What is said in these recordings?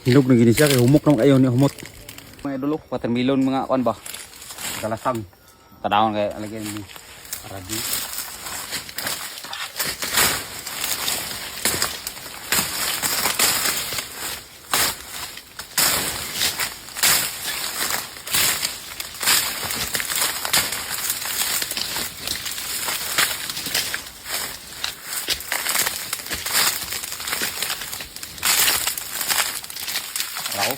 Hinog na gini siya kay humok naman kayo ni humot. Mga idol, watermelon mga kuan ba? Galasang. Tadawon kay alagyan ni aragi. Raw.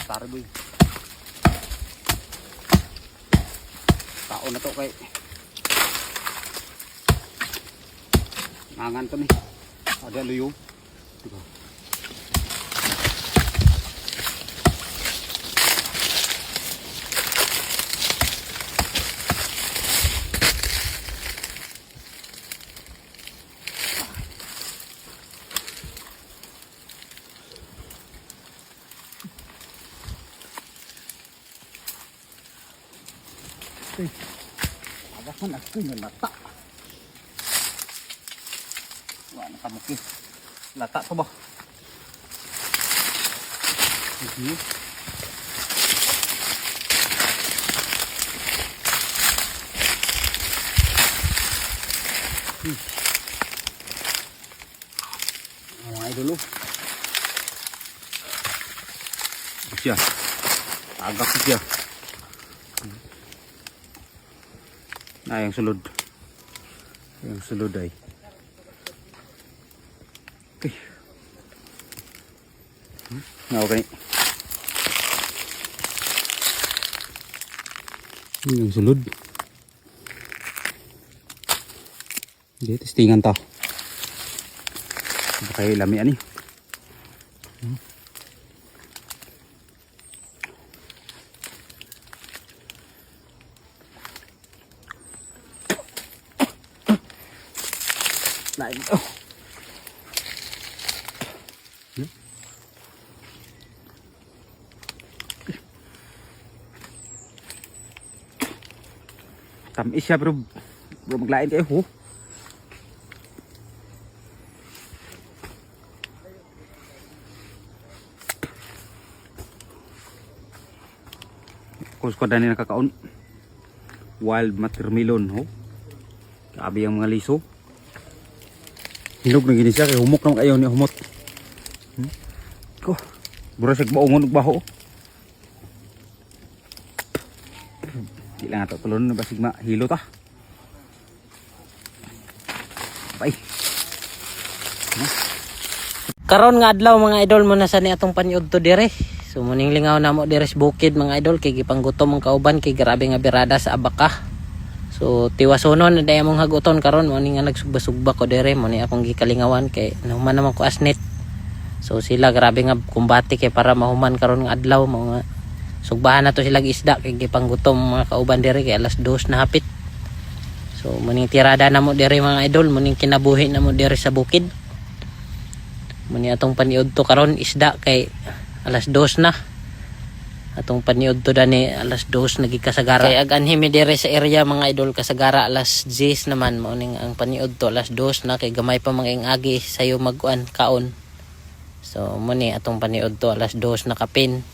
Tarboy. Tao na to kay nangan to ni. Ada luyo. Diba? Agak man ako yung lata. Wala na kamuki. Lata to ba? Mga idolo. Siya. Agak siya. Nah, yang sulud. Yang sulud ay. Okay. Ngaw gani. Yang sulud. Jadi testingan ta. Pakai lami ani. Lain oh. Tamis siya bro maglain kayo ho. Kusko na nakakaon. Wild watermelon ho. Grabe ang mga liso. Hinog na gini siya kay humok naman kayo ni humot. Ko, burasig maungon og baho. Di lang ato tulon na basig mahilo ta. Bye. Karon nga adlaw mga idol mo na sa ni atong paniudto dire. So muning lingaw namo dire sa bukid mga idol kay gipanggutom ang kauban kay grabe nga birada sa abaka. So tiwasonon na daya mong haguton karon mo ni nga nagsugba-sugba ko dire mo ni akong gikalingawan kay nahuman naman ko asnet. So sila grabe nga kumbati kay para mahuman karon nga adlaw mga sugbahan na to sila isda kay gipanggutom mga kauban dire kay alas 2 na hapit. So muning tirada na mo dire mga idol muning kinabuhi na mo dire sa bukid. Muni atong paniudto karon isda kay alas 2 na. Atong paniud to dani alas 2 nagikasagara kay aganhimi dire sa area mga idol kasagara alas 10 naman mao ning ang paniud to alas 2 na kay gamay pa mga agi sayo magkuan kaon. So mo ni atong paniud to alas 2 na kapin.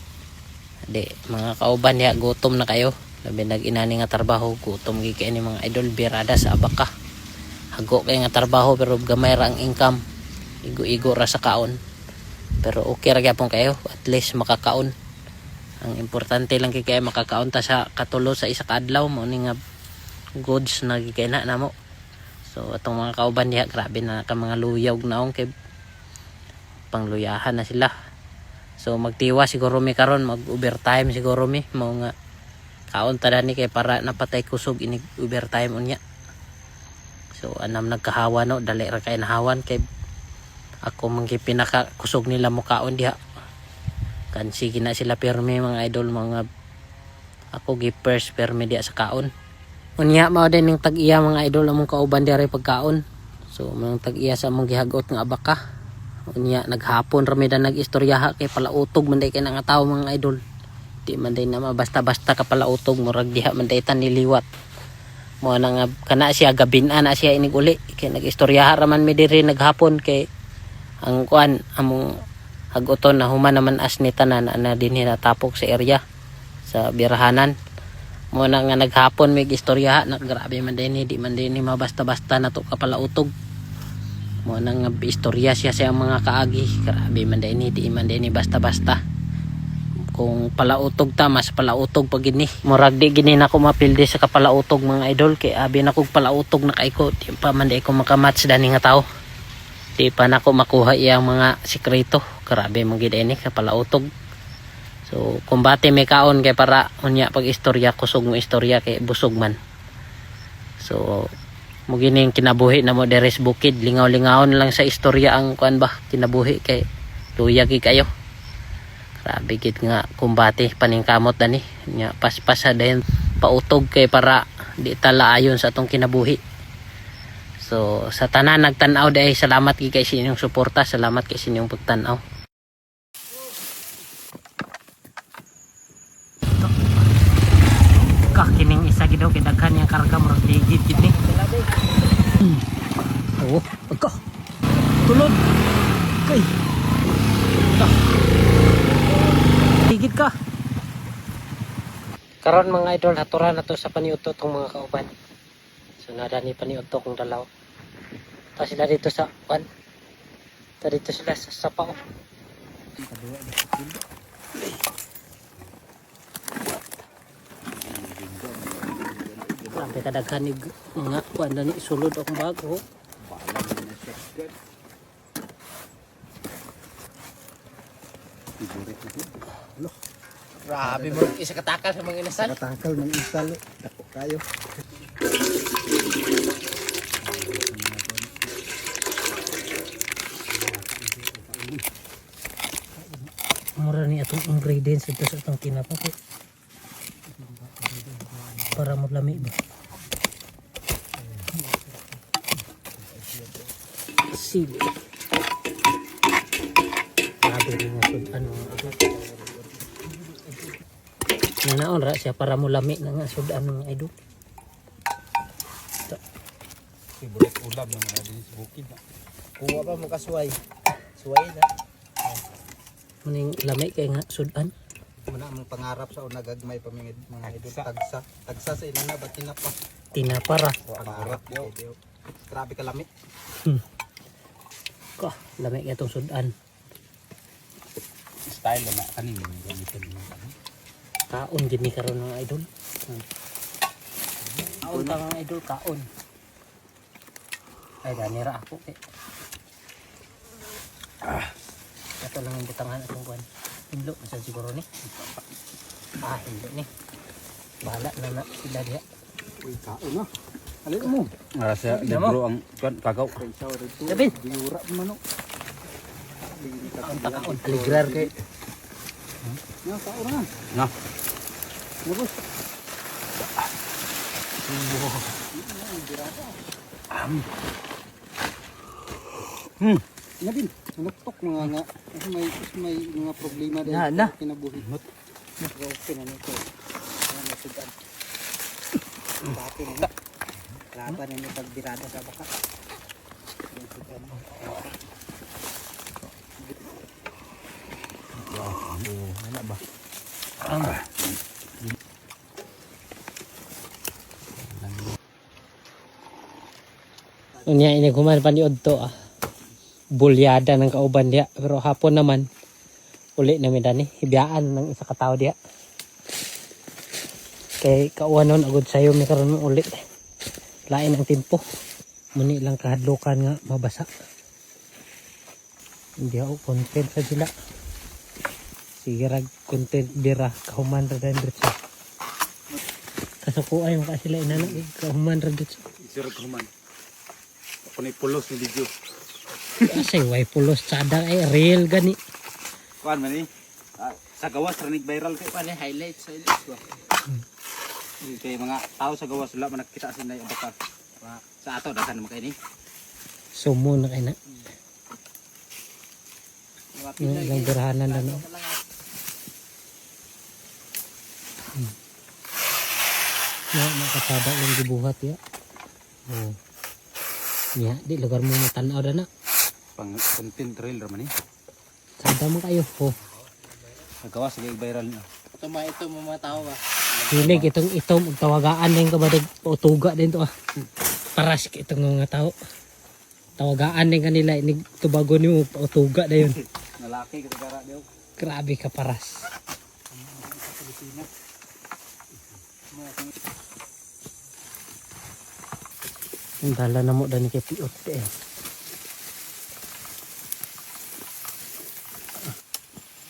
Di mga kauban ya gutom na kayo labi nag-inani nga trabaho gutom gi kay ni mga idol birada sa abaka. Hago kay nga trabaho pero gamay ra ang income. Igo-igo ra sa kaon. Pero okay ra gyapon kayo at least makakaon. Ang importante lang kay makakaon ta sa katulo sa isa ka adlaw mo ni nga goods na gikaina namo. So atong mga kauban diha grabe na ka mga luyag naong kay pangluyahan na sila. So magtiwa siguro mi karon mag overtime siguro mi mao nga kaon ta dani kay para napatay kusog ini overtime unya. So anam nagkahawa no dali ra kay nahawan kay ako manggi pinaka kusog nila mo kaon diha. Kansi gina sila permi mga idol mga ako gi first permi diha sa kaon. Unya mao din ning tag-iya mga idol among kauban diri pagkaon. So mang tag-iya sa among gihagot nga abaka. Unya naghapon ra mi da nag-istoryaha kay palautog man day kay nga tawo mga idol. di man day na basta-basta kapalautog murag diha man day tan niliwat. Mo na nga kana siya gabin-an na siya inig uli kay nagistoryaha raman mi diri naghapon kay ang kuan among haguton na human naman as ni tanan na dinhi natapok sa area sa birahanan. Mo na nga naghapon may istoryaha na grabe man din di man din mabasta-basta na to kapalautog. Mo na nga istorya siya sa mga kaagi grabe man din di man din basta-basta. Kung palautog ta mas palautog pag gini. Murag di gini na ko mapildi sa kapalautog mga idol kay abi na kog palautog na kaiko di pa man di ko makamatch dani nga tao. Di pa na ko makuha iyang mga sikreto. Grabe man gid ini kapalautog. So, kumbate may kaon kay para unya pag istorya kusog mo istorya kay busog man. So, mo gining kinabuhi na mo deres bukid, lingaw-lingawon lang sa istorya ang kuan ba kinabuhi kay luyag kayo. Grabe gid nga kumbate paningkamot dani. Nya paspasa dayon pautog kay para di tala ayon sa atong kinabuhi. So, sa tanan nagtan-aw day salamat gid kay sa inyong suporta, salamat kay sa inyong pagtan-aw. Kining isa gid daw kay daghan yang karga murag ligid gid ni. Oh, agka. Tulod. Kay. Ligid ka. Karon mga idol haturan na to sa paniudto tong mga kauban. So nada ni paniudto kong dalaw. Ta sila dito sa pan. Ta dito sila sa sapao. Sampai kadaghan ni nga kuan ni sulod akong bago. Grabe mo isa katakal sa mga inasal. Katakal ng isal, dako kayo. Mura ni atong ingredients ito sa atong kinapako. Para maglami ba? Sili. Grabe rin nga sudan mga idol. Nanaon ra siya para mulami na nga sudan mga idol. Favorite ulam ng mga din sa bukid na. Kuha pa mo kasuway. Suway na. Muning lami kay nga sudan. Muna ang pangarap sa unagagmay pamingid mga idol. Tagsa sa inana ba tinapa. Tinapara. Pangarap yo. Grabe kalami. Ka, lami kay itong sudan. Style na kanin yung gamitin mo. Kaon gini karon mga idol. Kaon ta mga idol kaon. Ay ganira ako eh. Ito lang ang butangan atong kuan. Hindlo masan siguro ni. Hindlo ni. Bahala na sila diha. Uy, kaon na. Alin mo. Ara sa libro ang kagaw. Sabin. Biura manok. Ang takaon. Aligrar kay. Na kaon na. Na. Lubos. Nabin, nanuktok mga nga. May mga problema din Na. kinabuhi. Okay na nito. Ano sudan. Dati na. Laban na yung pagbirada sa baka. Wala ba? Unya ini kuman paniud to bulyada ng kauban dia pero hapon naman uli namin dani hibiyaan ng isa ka tawo dia. Kay kauwanon agud sayo mi karon mo uli. Lain ang tempo. Muni lang kahadlokan nga mabasa. Hindi ako content sa sila. Sige rag content dira kahuman ra diretso. Kasukuay mo ka sila inana kahuman ra diretso. Isirog kuman. Ako ni pulos ni video. Asay way pulos sada ay real gani. Kuan man ni. Sa gawas ranig viral kay pa ni highlights ba. Kay mga tao sa gawas wala man nakita sila yung baka. Sa ato daghan naman kay ni. Sumo na kay na. Yung ilang birahanan na no. Ya, makasada yung gibuhat ya. Oh. Ya, di lugar mo matanaw na na. Pang content trailer man eh. Sada mo kayo. Oh. Nagawa sige viral na. Ito mga tao ba? Hilig itong itom ug tawagaan din kabadag pautuga din to ah. Paras itong mga tao. Tawagaan din kanila inig tubago nimo pautuga na yun. Nalaki kita gara daw. Grabe ka paras. Ang dala na mo dani kay piot eh.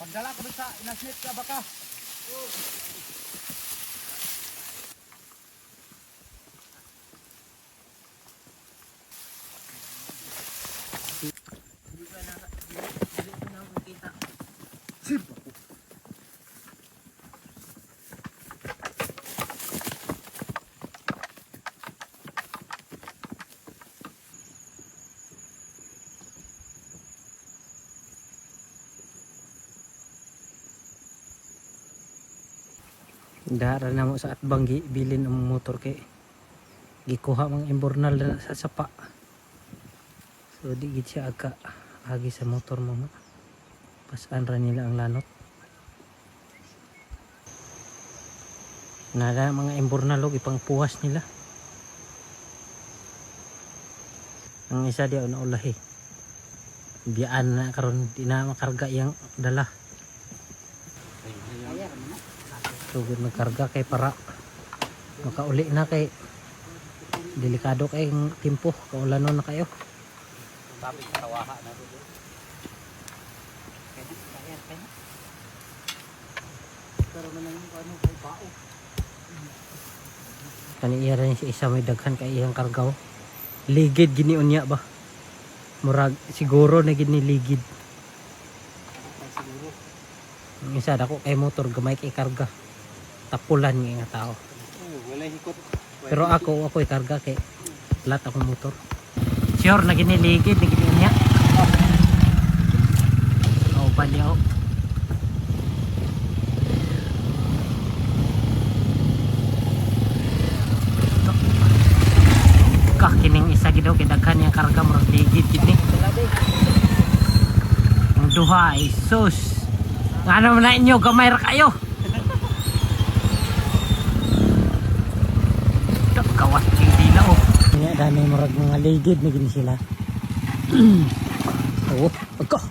Pagdala ko sa inasnit ka baka. Dara na mo sa atbang bilin ang motor kay gikuha mang imbornal na sa sapa. So di gid siya aga agi sa motor mo. Pasan ra nila ang lanot. Nada mga imbornal og ipang puwas nila. Ang isa dia na ulahi. Biyaan na karon di na makarga yang dala. Sugod magkarga kay para makauli na kay delikado kay timpo kaulanon na kayo. Sabi sa tawaha na dito. Pero naman yung ano kay bao. Kaniya rin si isa may daghan kay iyang kargaw. Ligid gini unya ba? Murag siguro na gini ligid. Ang isa dako kay motor gamay kay karga. Tapulan nga tao. Wala hikot. Pero ako ikarga kay lat akong motor. Sure na giniligid na gini niya. Oh, baliw. Kining isa gidaw kay daghan yang karga murag ligid gid ni. Ang duha ay sus. Ngano man na inyo gamay ra kayo. Kawas yung dila oh. Kaya dami marag mga ligid na gini sila. Oh, pagka.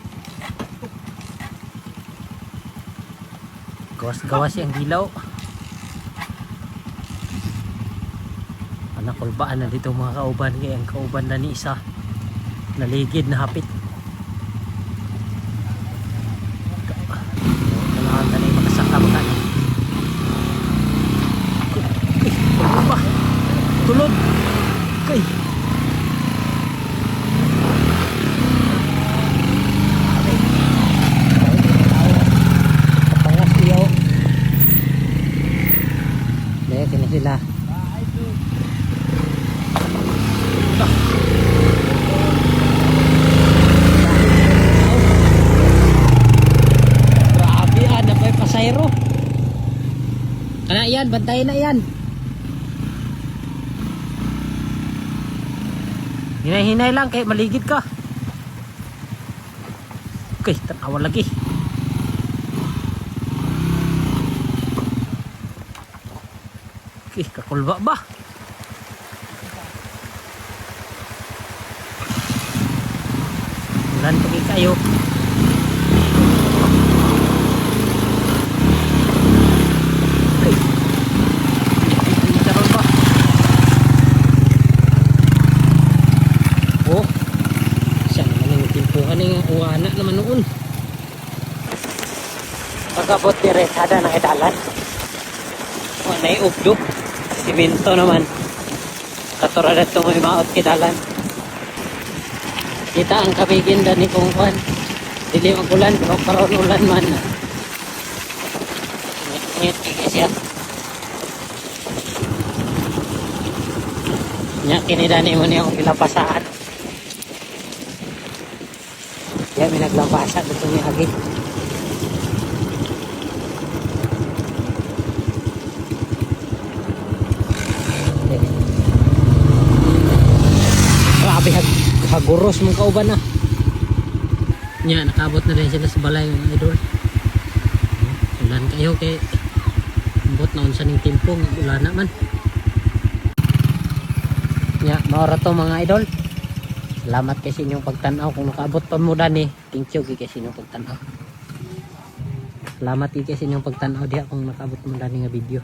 Gawas-gawas yung dilaw. Anak kulbaan na dito mga kauban. Kaya ang kauban na ni isa. Naligid na hapit. Kailangan na yung makasaka mga ni. Tulog. Okay. Kapangas iyaw. Daya kina sila. Grabe yan. Napay pasayro. Kana yan. Bantayin na yan. Hinay-hinay lang kay maligid ka. Okay, tanawa lagi. Okay, kakulba ba? Ulan pagi kayo. Okay. Karon ba? Oh, siya naman yung timpuhan ng uwana naman noon. Pagkabot dire, sada na edalan. Wala na iugdo. Simento naman. Katurada ito may maot kidalan. Kita ang kabigin na ni Kung Juan. Dili magulan, pero karoon ulan man. Ngit-ngit siya. Nya kinidani mo niya kung pilapasaan. Ya, may naglabasa dito ni Agi. Haguros mga kauban na. Nya nakabot na din sila sa balay mga idol. Ulan kayo kay ambot na unsa ning tiempo ulan na man. Nya mao ra to mga idol. Salamat kay sa inyong pagtan-aw kung nakaabot pa mo dani. Thank you kay sa inyong pagtan-aw. Salamat kay sa inyong pagtan-aw diha kung nakaabot mo dani nga video.